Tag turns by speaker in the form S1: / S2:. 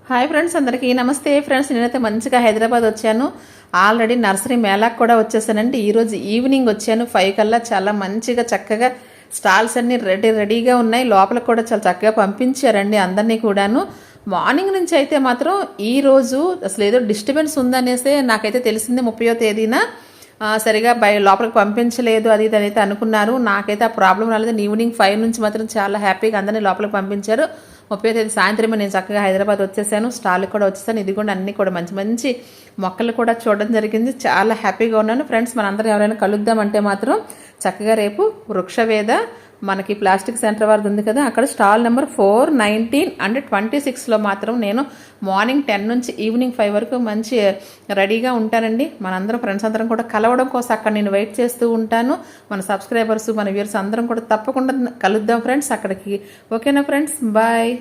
S1: Hi friends, అందరికీ నమస్తే. Friends, నేనైతే మంచిగా హైదరాబాద్ వచ్చాను. ఆల్రెడీ నర్సరీ మేళాకు కూడా వచ్చేసానండి. ఈరోజు ఈవినింగ్ వచ్చాను 5 కల్లా. చాలా మంచిగా చక్కగా స్టాల్స్ అన్నీ రెడీగా ఉన్నాయి. లోపల కూడా చాలా చక్కగా పంపించారండి అందరినీ కూడాను. మార్నింగ్ నుంచి అయితే మాత్రం ఈరోజు అసలు ఏదో డిస్టర్బెన్స్ ఉందనేసి నాకైతే తెలిసింది. 30వ తేదీన సరిగా లోపలికి పంపించలేదు అది ఇది అయితే అనుకున్నారు. నాకైతే ఆ ప్రాబ్లం రాలేదు. ఈవినింగ్ 5 నుంచి మాత్రం చాలా హ్యాపీగా అందరినీ లోపలికి పంపించారు. 30వ తేదీ సాయంత్రమే నేను చక్కగా హైదరాబాద్ వచ్చేసాను. స్టాల్కి కూడా వచ్చేసాను. ఇది కూడా అన్నీ కూడా మంచి మంచి మొక్కలు కూడా చూడడం జరిగింది. చాలా హ్యాపీగా ఉన్నాను. ఫ్రెండ్స్, మనందరం ఎవరైనా కలుద్దామంటే మాత్రం చక్కగా రేపు వృక్షవేద మనకి ప్లాస్టిక్ సెంటర్ వారిది ఉంది కదా, అక్కడ స్టాల్ నెంబర్ 419 అండ్ 26లో మాత్రం నేను మార్నింగ్ 10 నుంచి ఈవినింగ్ 5 వరకు మంచి రెడీగా ఉంటానండి. మనందరం ఫ్రెండ్స్ అందరం కూడా కలవడం కోసం అక్కడ నేను వెయిట్ చేస్తూ ఉంటాను. మన సబ్స్క్రైబర్స్, మన వ్యూవర్స్ అందరం కూడా తప్పకుండా కలుద్దాం ఫ్రెండ్స్ అక్కడికి. ఓకేనా ఫ్రెండ్స్, బాయ్.